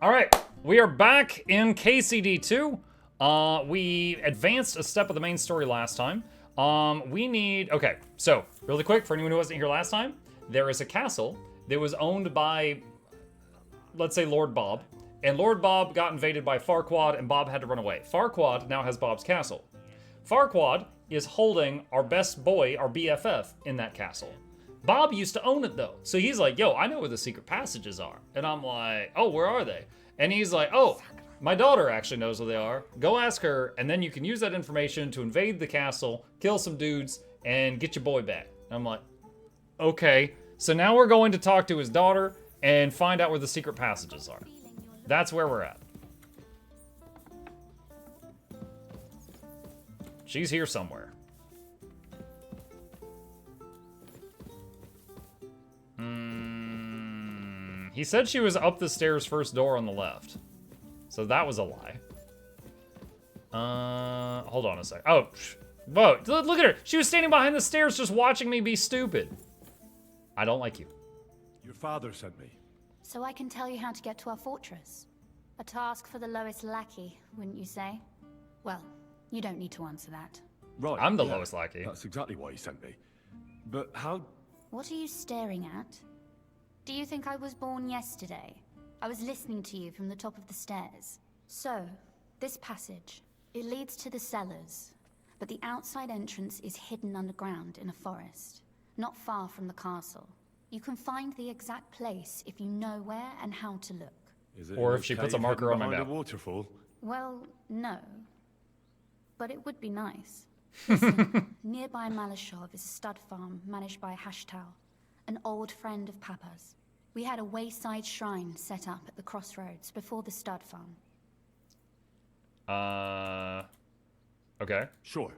All right, we are back in KCD2. We advanced a step of the main story last time. Okay, so really quick, for anyone who wasn't here last time, there is a castle that was owned by, let's say, Lord Bob. And Lord Bob got invaded by Farquaad, and Bob had to run away. Farquaad now has Bob's castle. Farquaad is holding our best boy, our BFF, in that castle. Bob used to own it, though. So he's like, yo, I know where the secret passages are. And I'm like, oh, where are they? And he's like, oh, my daughter actually knows where they are. Go ask her, and then you can use that information to invade the castle, kill some dudes, and get your boy back. And I'm like, okay. So now we're going to talk to his daughter and find out where the secret passages are. That's where we're at. She's here somewhere. He said she was up the stairs first door on the left. So that was a lie. Hold on a sec. Oh, whoa, look at her. She was standing behind the stairs just watching me be stupid. I don't like you. Your father sent me. So I can tell you how to get to our fortress. A task for the lowest lackey, wouldn't you say? Well, you don't need to answer that. Right. I'm the lowest lackey. That's exactly why he sent me. But how... What are you staring at? Do you think I was born yesterday? I was listening to you from the top of the stairs. So, this passage, it leads to the cellars, but the outside entrance is hidden underground in a forest, not far from the castle. You can find the exact place if you know where and how to look. Is it Or if she puts a marker on my map. A waterfall? Well, no. But it would be nice. Listen, nearby Malashov is a stud farm managed by Hashtal, an old friend of Papa's. We had a wayside shrine set up at the crossroads before the stud farm. Okay. Sure.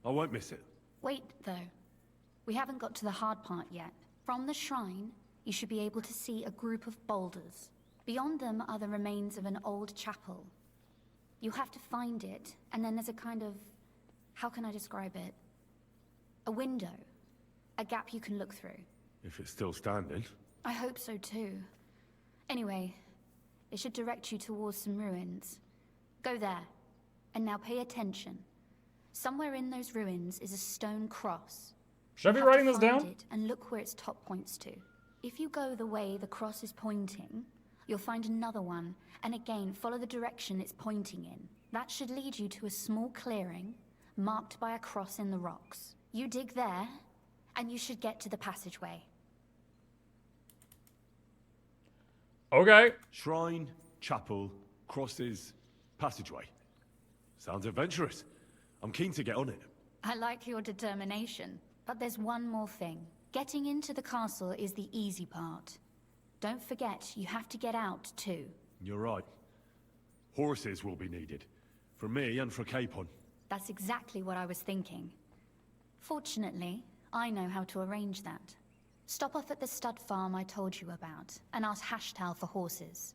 I won't miss it. Wait, though. We haven't got to the hard part yet. From the shrine, you should be able to see a group of boulders. Beyond them are the remains of an old chapel. You have to find it, and then there's a kind of... How can I describe it? A window. A gap you can look through. If it's still standing. I hope so too. Anyway, it should direct you towards some ruins. Go there. And now pay attention. Somewhere in those ruins is a stone cross. Should I be writing this down? It and look where its top points to. If you go the way the cross is pointing, you'll find another one, and again follow the direction it's pointing in. That should lead you to a small clearing, marked by a cross in the rocks. You dig there, and you should get to the passageway. Okay. Shrine, chapel, crosses, passageway. Sounds adventurous. I'm keen to get on it. I like your determination, but there's one more thing. Getting into the castle is the easy part. Don't forget, you have to get out too. You're right. Horses will be needed. For me and for Capon. That's exactly what I was thinking. Fortunately, I know how to arrange that. Stop off at the stud farm I told you about, and ask Hashtal for horses.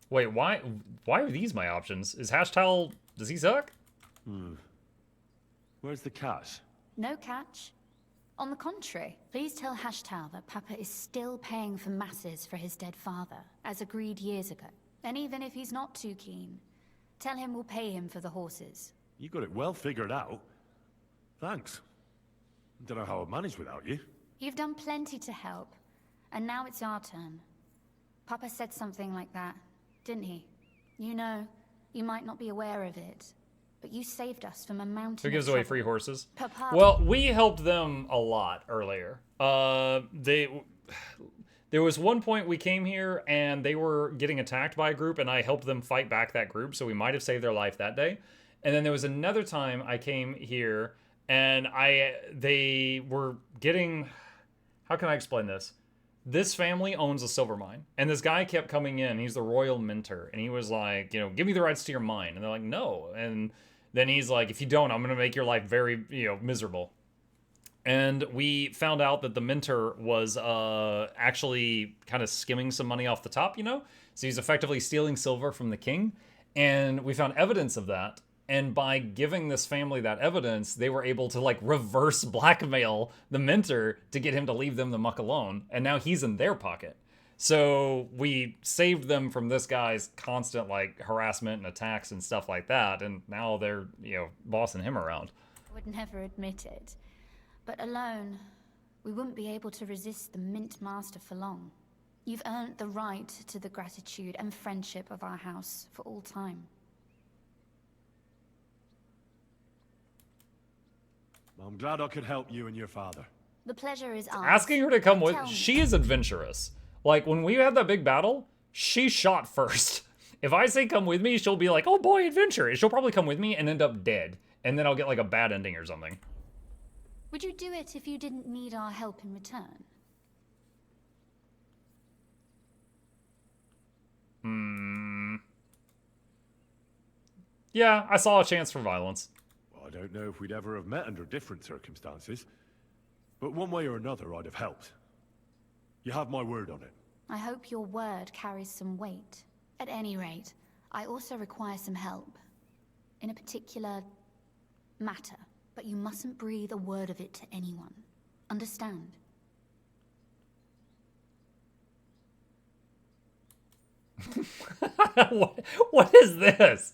Wait, why are these my options? Is Hashtal... Does he suck? Where's the cash? No catch. On the contrary, please tell Hashtal that Papa is still paying for masses for his dead father, as agreed years ago. And even if he's not too keen, tell him we'll pay him for the horses. You got it well figured out. Thanks. Don't know how I'd manage without you. You've done plenty to help, and now it's our turn. Papa said something like that, didn't he? You know, you might not be aware of it, but you saved us from a mountain. Who gives away free horses? Papa. Well, we helped them a lot earlier. There was one point we came here and they were getting attacked by a group, and I helped them fight back that group, so we might have saved their life that day. And then there was another time I came here and they were getting... How can I explain this? This family owns a silver mine, and this guy kept coming in. He's the royal minter, and he was like, you know, give me the rights to your mine. And they're like, no. And then he's like, if you don't, I'm going to make your life very, miserable. And we found out that the minter was actually kind of skimming some money off the top, So he's effectively stealing silver from the king. And we found evidence of that And by giving this family that evidence, they were able to like reverse blackmail the mentor to get him to leave them the muck alone. And now he's in their pocket. So we saved them from this guy's constant like harassment and attacks and stuff like that. And now they're, bossing him around. I would never admit it. But alone, we wouldn't be able to resist the Mint Master for long. You've earned the right to the gratitude and friendship of our house for all time. I'm glad I could help you and your father. The pleasure is ours. Asking her to come with, Tell me. she is adventurous. Like when we had that big battle, she shot first. If I say come with me, she'll be like, oh boy, adventure. She'll probably come with me and end up dead. And then I'll get like a bad ending or something. Would you do it if you didn't need our help in return? Yeah, I saw a chance for violence. I don't know if we'd ever have met under different circumstances, but one way or another I'd have helped. You have my word on it. I hope your word carries some weight. At any rate, I also require some help. In a particular matter. But you mustn't breathe a word of it to anyone. Understand? What is this?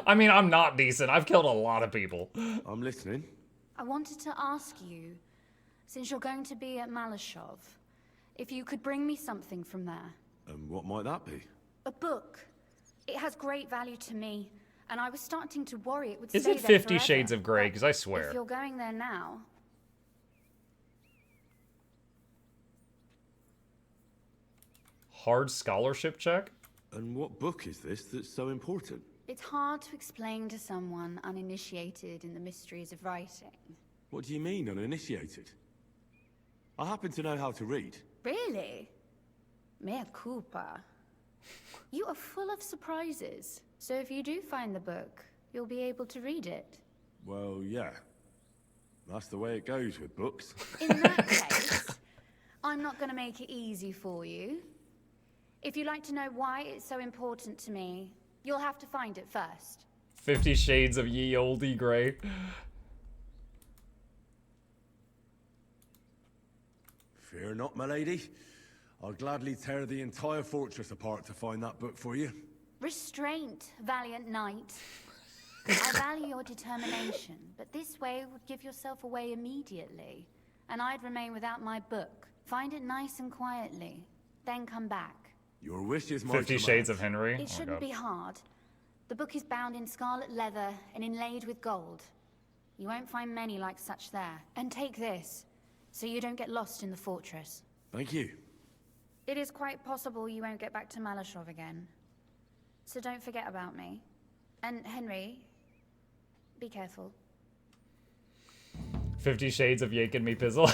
I mean, I'm not decent. I've killed a lot of people. I'm listening. I wanted to ask you, since you're going to be at Malashov, if you could bring me something from there. And what might that be? A book. It has great value to me, and I was starting to worry it would Is stay it there 50 forever. Shades of Grey? But Because I swear. if you're going there now... Hard scholarship check? And what book is this that's so important? It's hard to explain to someone uninitiated in the mysteries of writing. What do you mean, uninitiated? I happen to know how to read. Really? Mea culpa. You are full of surprises. So if you do find the book, you'll be able to read it. Well, yeah. That's the way it goes with books. In that case, I'm not going to make it easy for you. If you'd like to know why it's so important to me, you'll have to find it first. 50 Shades of Ye Olde Grey. Fear not, my lady. I'll gladly tear the entire fortress apart to find that book for you. Restraint, valiant knight. I value your determination, but this way would give yourself away immediately, and I'd remain without my book. Find it nice and quietly, then come back. Your wish is my 50 command. Shades of Henry. It Oh my shouldn't God. be hard. The book is bound in scarlet leather and inlaid with gold. You won't find many like such there. And take this, so you don't get lost in the fortress. Thank you. It is quite possible you won't get back to Malashov again. So don't forget about me. And Henry, be careful. 50 Shades of Yake and Me Pizzle.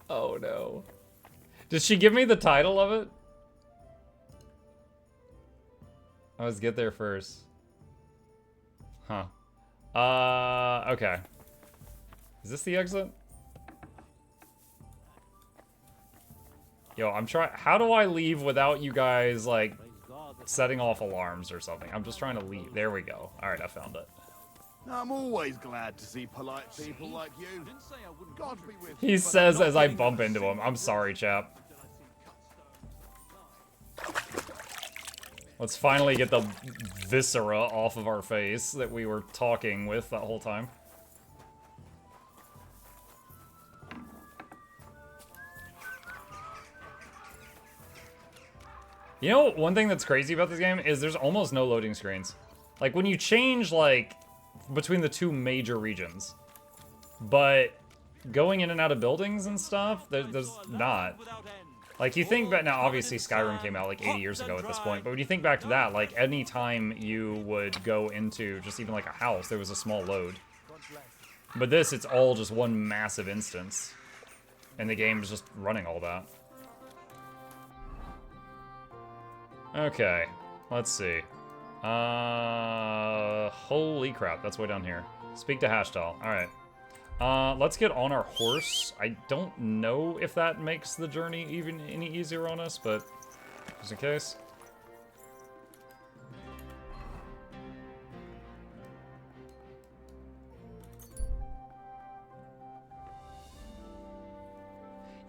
Oh no. Did she give me the title of it? Let's get there first. Huh. Okay. Is this the exit? Yo, I'm trying. How do I leave without you guys, like, setting off alarms or something? I'm just trying to leave. There we go. Alright, I found it. I'm always glad to see polite people like you. God be with you. He but says I'm not as I getting bump that into him. single I'm sorry, chap. Let's finally get the viscera off of our face that we were talking with that whole time. You know, one thing that's crazy about this game is there's almost no loading screens. Like, when you change, like, between the two major regions. But going in and out of buildings and stuff, there's not. Like, you think back, now obviously Skyrim came out like 80 years ago at this point, but when you think back to that, like, any time you would go into just even like a house, there was a small load. But this, it's all just one massive instance. And the game is just running all that. Okay, let's see. Holy crap, that's way down here. Speak to Hashtal, alright. Let's get on our horse. I don't know if that makes the journey even any easier on us, but just in case.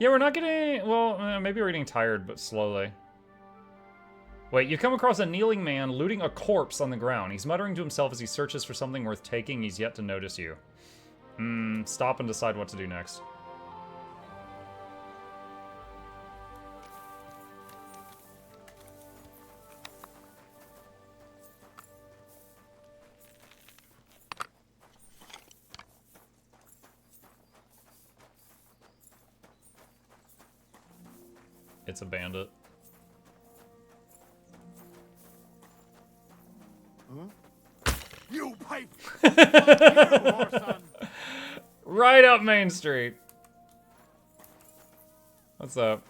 Yeah, we're not getting... Well, maybe we're getting tired, but slowly. Wait, you come across a kneeling man looting a corpse on the ground. He's muttering to himself as he searches for something worth taking. He's yet to notice you. Stop and decide what to do next. It's a bandit. You pay. You, Orson. Right up Main Street. What's up?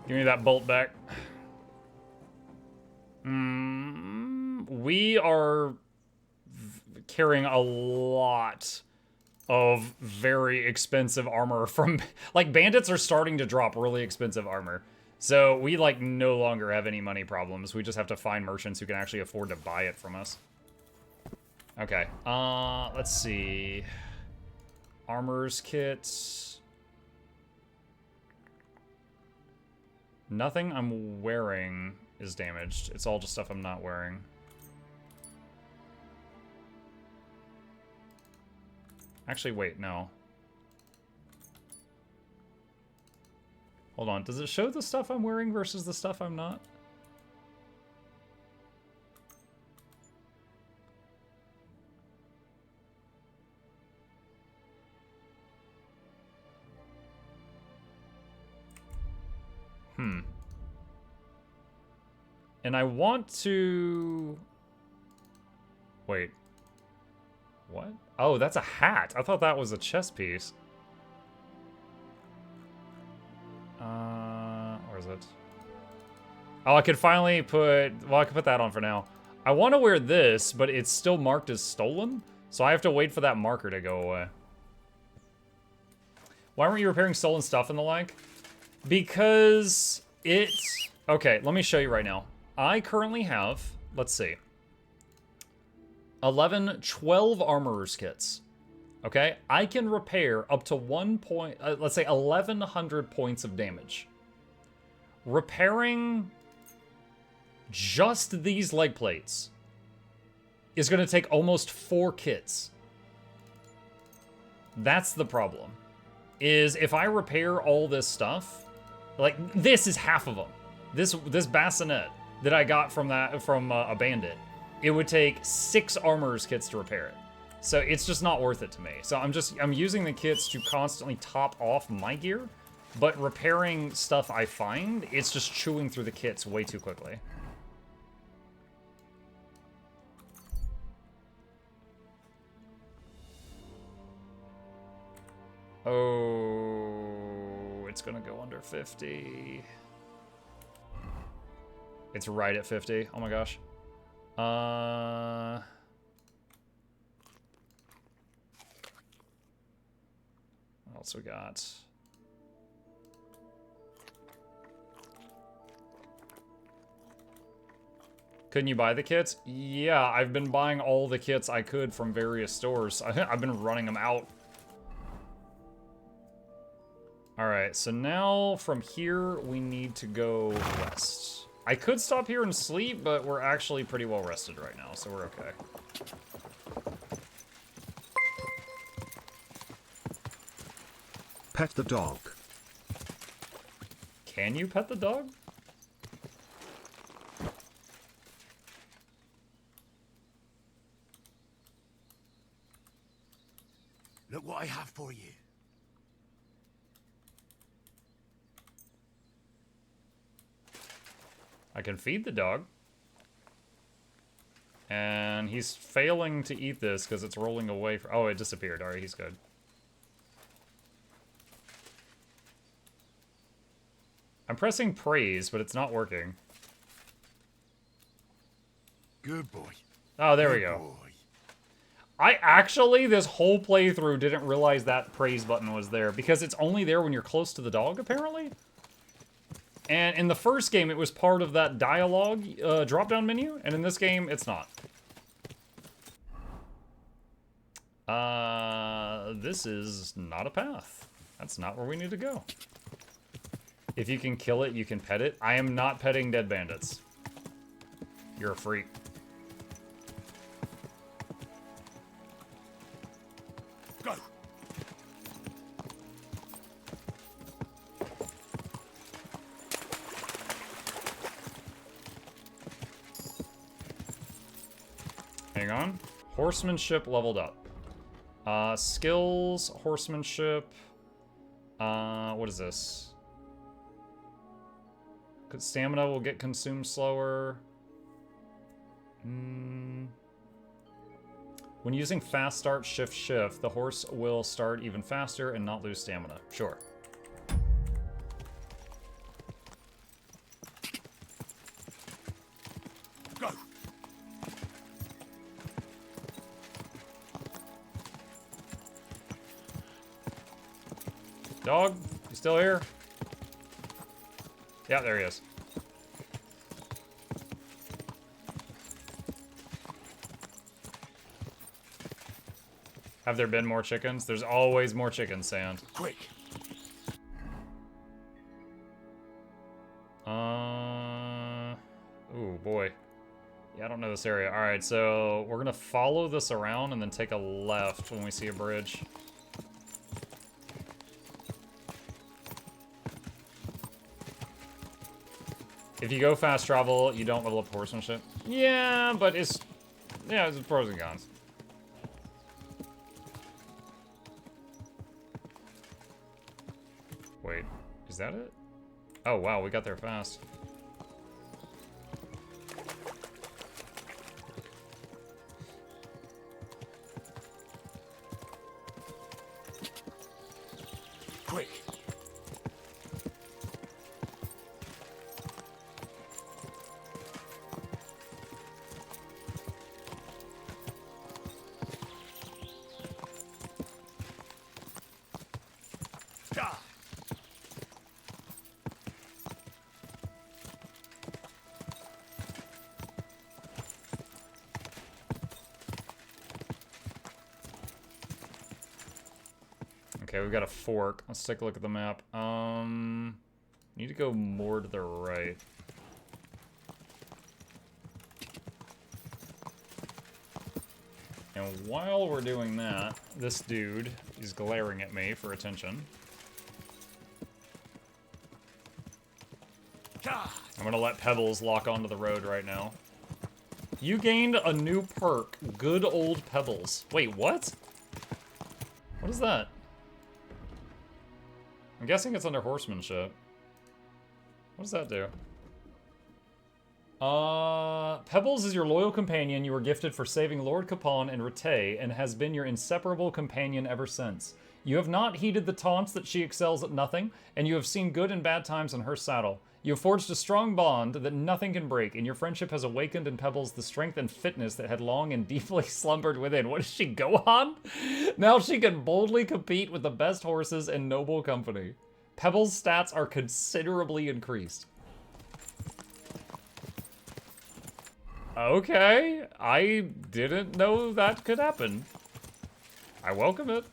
Give me that bolt back. We are carrying a lot of very expensive armor from... Like, bandits are starting to drop really expensive armor. So we, like, no longer have any money problems. We just have to find merchants who can actually afford to buy it from us. Okay. Let's see. Armor's kits... Nothing I'm wearing is damaged. It's all just stuff I'm not wearing. Actually, wait, no. Hold on. Does it show the stuff I'm wearing versus the stuff I'm not? And I want to... Wait. What? Oh, that's a hat. I thought that was a chest piece. Where is it? Oh, I could finally put... Well, I can put that on for now. I want to wear this, but it's still marked as stolen. So I have to wait for that marker to go away. Why weren't you repairing stolen stuff and the like? Because it's... Okay, let me show you right now. I currently have, let's see, 12 armorer's kits. Okay, I can repair up to let's say 1,100 points of damage. Repairing just these leg plates is going to take almost 4 kits. That's the problem. Is if I repair all this stuff, like this is half of them. This bassinet that I got from a bandit, it would take 6 armorer's kits to repair it. So it's just not worth it to me. So I'm using the kits to constantly top off my gear, but repairing stuff I find, it's just chewing through the kits way too quickly. Oh, it's gonna go under 50. It's right at 50. Oh my gosh. What else we got? Couldn't you buy the kits? Yeah, I've been buying all the kits I could from various stores. I've been running them out. Alright, so now from here we need to go west. I could stop here and sleep, but we're actually pretty well rested right now, so we're okay. Pet the dog. Can you pet the dog? Look what I have for you. I can feed the dog. And he's failing to eat this because it's rolling away. Oh, it disappeared. All right, he's good. I'm pressing praise, but it's not working. Good boy. Oh, there we Good go. boy. I actually, this whole playthrough, didn't realize that praise button was there because it's only there when you're close to the dog, apparently. And in the first game, it was part of that dialogue drop-down menu, and in this game, it's not. This is not a path. That's not where we need to go. If you can kill it, you can pet it. I am not petting dead bandits. You're a freak. Go. Hang on. Horsemanship leveled up. Skills, horsemanship. What is this? Stamina will get consumed slower. When using fast start, shift, shift, the horse will start even faster and not lose stamina. Sure. Go. Dog, you still here? Yeah, there he is. Have there been more chickens? There's always more chickens, Sand. Quick. Ooh, boy. Yeah, I don't know this area. Alright, so we're gonna follow this around and then take a left when we see a bridge. If you go fast travel, you don't level up horsemanship. Yeah, but it's pros and cons. Wait, is that it? Oh wow, we got there fast. Quick. Ah. Okay, we've got a fork. Let's take a look at the map. Need to go more to the right. And while we're doing that, this dude is glaring at me for attention. I'm gonna let Pebbles lock onto the road right now. You gained a new perk, Good Old Pebbles. Wait, what? What is that? I'm guessing it's under horsemanship. What does that do? Pebbles is your loyal companion you were gifted for saving Lord Capon and Rete, and has been your inseparable companion ever since. You have not heeded the taunts that she excels at nothing, and you have seen good and bad times in her saddle. You have forged a strong bond that nothing can break, and your friendship has awakened in Pebbles the strength and fitness that had long and deeply slumbered within. What does she go on? Now she can boldly compete with the best horses in noble company. Pebbles' stats are considerably increased. Okay, I didn't know that could happen. I welcome it.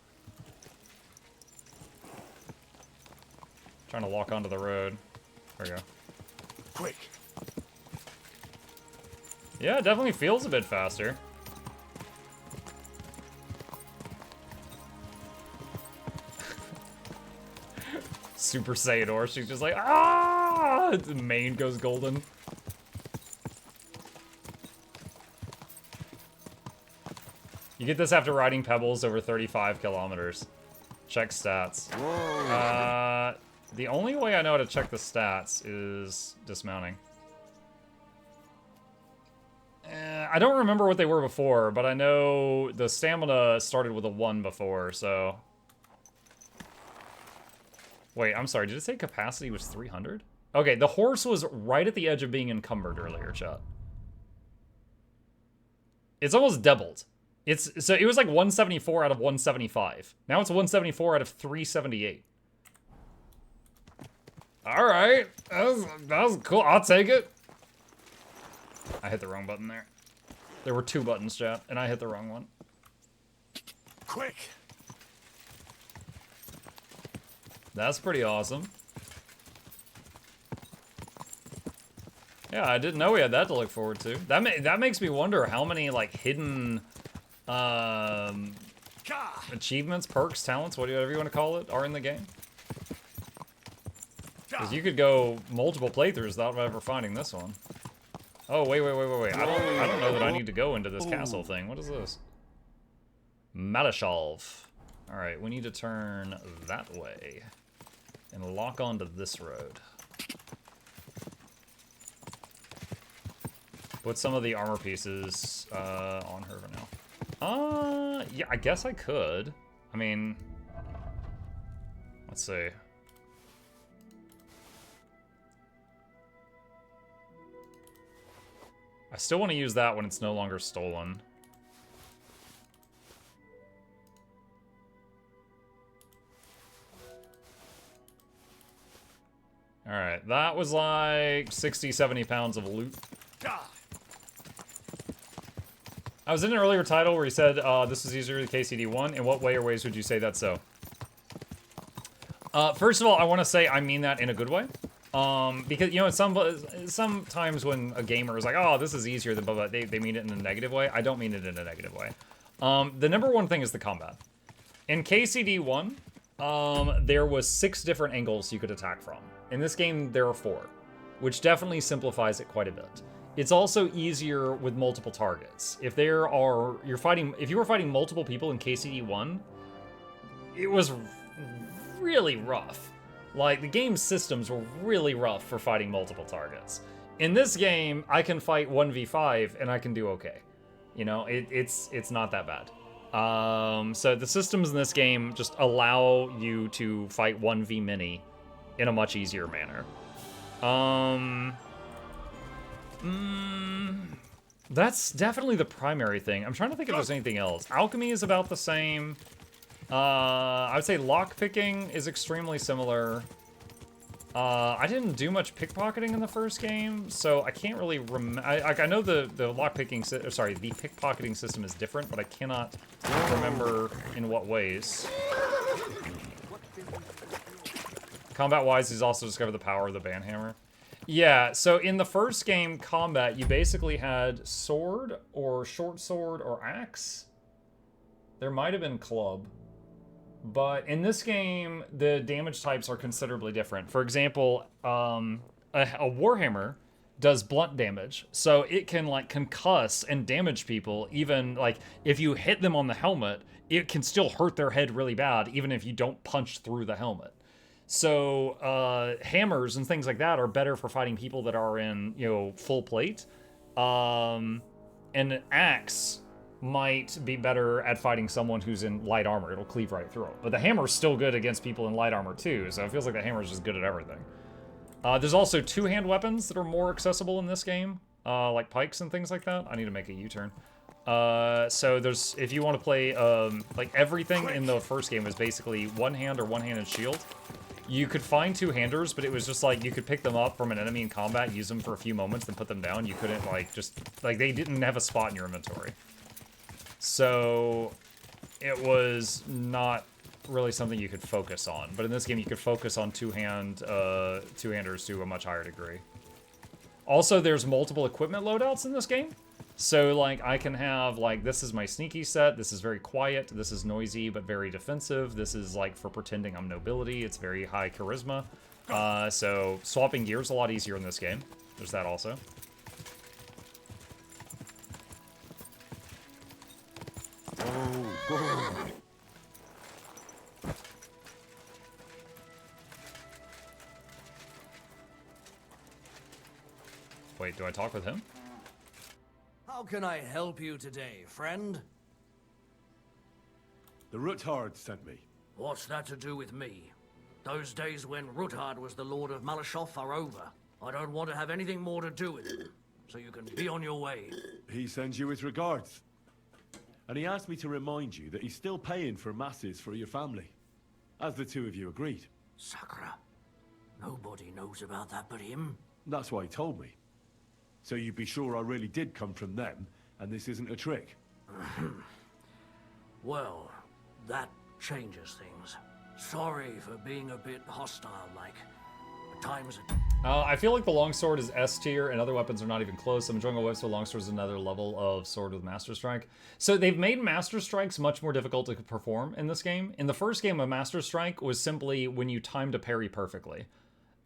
Trying to walk onto the road. There we go. Quick. Yeah, it definitely feels a bit faster. Super Saiyan horse, she's just like, ah! The mane goes golden. You get this after riding Pebbles over 35 kilometers. Check stats. Whoa. The only way I know how to check the stats is dismounting. I don't remember what they were before, but I know the stamina started with a 1 before, so... Wait, I'm sorry, did it say capacity was 300? Okay, the horse was right at the edge of being encumbered earlier, chat. It's almost doubled. So it was like 174 out of 175. Now it's 174 out of 378. Alright, that was cool, I'll take it. I hit the wrong button there. There were 2 buttons, chat, and I hit the wrong one. Quick! That's pretty awesome. Yeah, I didn't know we had that to look forward to. That makes me wonder how many, like, hidden achievements, perks, talents, whatever you want to call it, are in the game. Because you could go multiple playthroughs without ever finding this one. Oh, wait. I don't know that I need to go into this castle thing. What is this? Malashalv. Alright, we need to turn that way. And lock onto this road. Put some of the armor pieces on her for now. Yeah, I guess I could. I mean... Let's see. I still want to use that when it's no longer stolen. Alright, that was like 60, 70 pounds of loot. I was in an earlier title where he said this is easier than KCD1. In what way or ways would you say that's so? First of all, I want to say I mean that in a good way. Because, you know, sometimes when a gamer is like, oh, this is easier than blah, blah, they mean it in a negative way. I don't mean it in a negative way. The number one thing is the combat. In KCD1, there was 6 different angles you could attack from. In this game, there are 4, which definitely simplifies it quite a bit. It's also easier with multiple targets. If you were fighting multiple people in KCD1, it was really rough. Like, the game's systems were really rough for fighting multiple targets. In this game, I can fight 1v5 and I can do okay. You know, it's not that bad. So the systems in this game just allow you to fight 1v many in a much easier manner. That's definitely the primary thing. I'm trying to think if there's anything else. Alchemy is about the same. I would say lockpicking is extremely similar. I didn't do much pickpocketing in the first game, so I can't really remember. I know the lockpicking, sorry, the pickpocketing system is different, but I cannot remember in what ways. Combat-wise, he's also discovered the power of the banhammer. Yeah, so in the first game, combat, you basically had sword, or short sword, or axe. There might have been club. But in this game, the damage types are considerably different. For example, a warhammer does blunt damage. So it can, like, concuss and damage people, even, like, if you hit them on the helmet, it can still hurt their head really bad, even if you don't punch through the helmet. So, hammers and things like that are better for fighting people that are in, you know, full plate. And an axe might be better at fighting someone who's in light armor. It'll cleave right through it. But the hammer's still good against people in light armor too, so it feels like the hammer's just good at everything. There's also two-hand weapons that are more accessible in this game, like pikes and things like that. I need to make a U-turn. So there's, if you want to play, like everything in the first game was basically one-hand or one-handed shield. You could find two-handers, but it was just like you could pick them up from an enemy in combat, use them for a few moments, then put them down. You couldn't, like, just, like, they didn't have a spot in your inventory. So it was not really something you could focus on. But in this game, you could focus on two-handers to a much higher degree. Also, there's multiple equipment loadouts in this game. So, like, I can have, like, this is my sneaky set, this is very quiet, this is noisy but very defensive, this is, like, for pretending I'm nobility, it's very high charisma. So, swapping gears is a lot easier in this game. There's that also. Oh, God. Wait, do I talk with him? How can I help you today, friend? The Ruthard sent me. What's that to do with me? Those days when Ruthard was the Lord of Malashoff are over. I don't want to have anything more to do with it. So you can be on your way. He sends you his regards. And he asked me to remind you that he's still paying for masses for your family. As the two of you agreed. Sakura. Nobody knows about that but him. That's why he told me. So you'd be sure I really did come from them, and this isn't a trick. Well, that changes things. Sorry for being a bit hostile-like. At times it... I feel like the longsword is S tier and other weapons are not even close. I'm enjoying a whip, so longsword is another level of sword with Master Strike. So they've made Master Strikes much more difficult to perform in this game. In the first game, a Master Strike was simply when you timed a parry perfectly.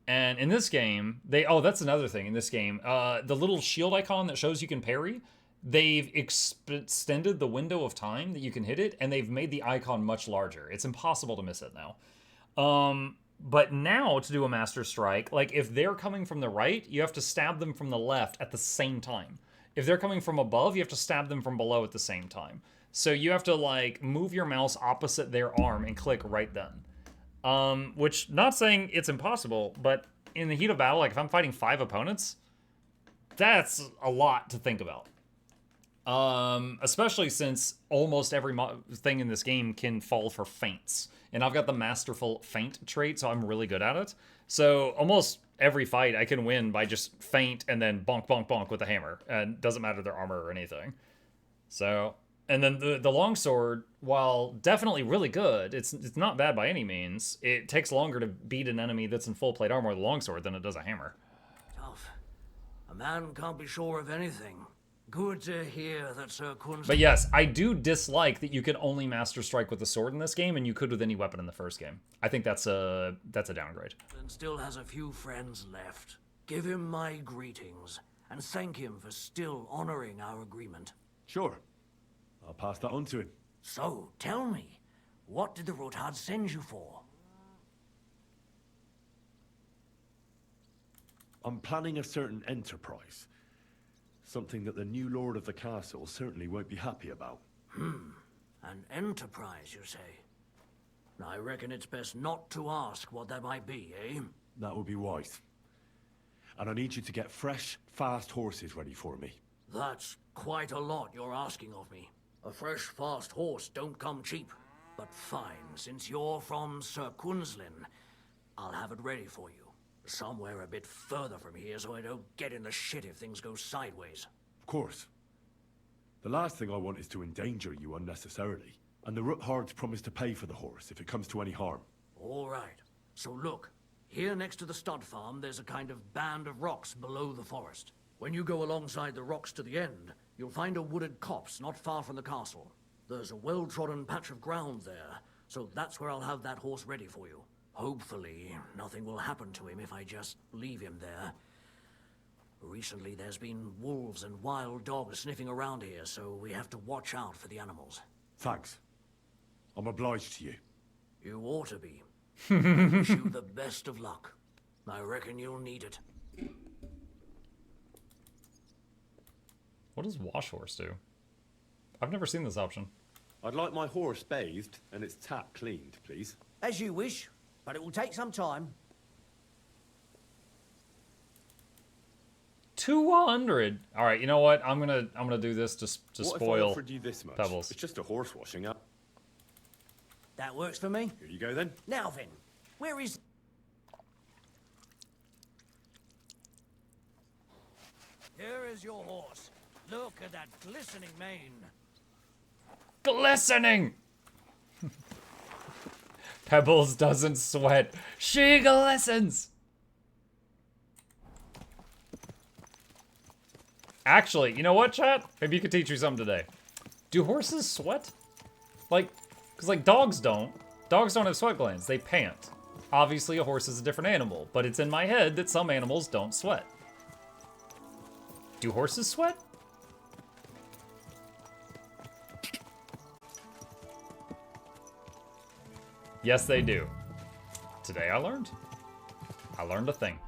And in this game, oh, that's another thing in this game. The little shield icon that shows you can parry, they've extended the window of time that you can hit it, and they've made the icon much larger. It's impossible to miss it now. But now, to do a Master Strike, like, if they're coming from the right, you have to stab them from the left at the same time. If they're coming from above, you have to stab them from below at the same time. So you have to, like, move your mouse opposite their arm and click right then. Which, not saying it's impossible, but in the heat of battle, like, if I'm fighting 5 opponents, that's a lot to think about. Especially since almost every thing in this game can fall for feints. And I've got the Masterful Feint trait, so I'm really good at it. So almost every fight I can win by just feint and then bonk, bonk, bonk with a hammer. And it doesn't matter their armor or anything. So, and then the longsword, while definitely really good, it's not bad by any means. It takes longer to beat an enemy that's in full plate armor with a longsword than it does a hammer. Tough. A man can't be sure of anything. Good to hear that Sir Kunz... But yes, I do dislike that you can only Master Strike with the sword in this game, and you could with any weapon in the first game. I think that's a downgrade. And still has a few friends left. Give him my greetings, and thank him for still honoring our agreement. Sure. I'll pass that on to him. So, tell me, what did the Ruthard send you for? I'm planning a certain enterprise. Something that the new lord of the castle certainly won't be happy about. An enterprise, you say? I reckon it's best not to ask what that might be, eh? That would be wise. And I need you to get fresh, fast horses ready for me. That's quite a lot you're asking of me. A fresh, fast horse don't come cheap. But fine, since you're from Sir Kunzlin, I'll have it ready for you. Somewhere a bit further from here so I don't get in the shit if things go sideways. Of course. The last thing I want is to endanger you unnecessarily. And the Ruthards promise to pay for the horse if it comes to any harm. All right. So look, here next to the stud farm there's a kind of band of rocks below the forest. When you go alongside the rocks to the end, you'll find a wooded copse not far from the castle. There's a well-trodden patch of ground there, so that's where I'll have that horse ready for you. Hopefully, nothing will happen to him if I just leave him there. Recently, there's been wolves and wild dogs sniffing around here, so we have to watch out for the animals. Thanks. I'm obliged to you. You ought to be. I wish you the best of luck. I reckon you'll need it. What does wash horse do? I've never seen this option. I'd like my horse bathed and its tap cleaned, please. As you wish, but it will take some time. 200. All right, you know what? I'm gonna do this to What if I spoil offered you this much? Pebbles. It's just a horse washing up. That works for me. Here you go then. Now then, where is... Here is your horse. Look at that glistening mane. Glistening. Pebbles doesn't sweat. She glistens. Actually, you know what, chat? Maybe you could teach me something today. Do horses sweat? Like, because like dogs don't. Dogs don't have sweat glands. They pant. Obviously, a horse is a different animal, but it's in my head that some animals don't sweat. Do horses sweat? Yes, they do. Today I learned. I learned a thing.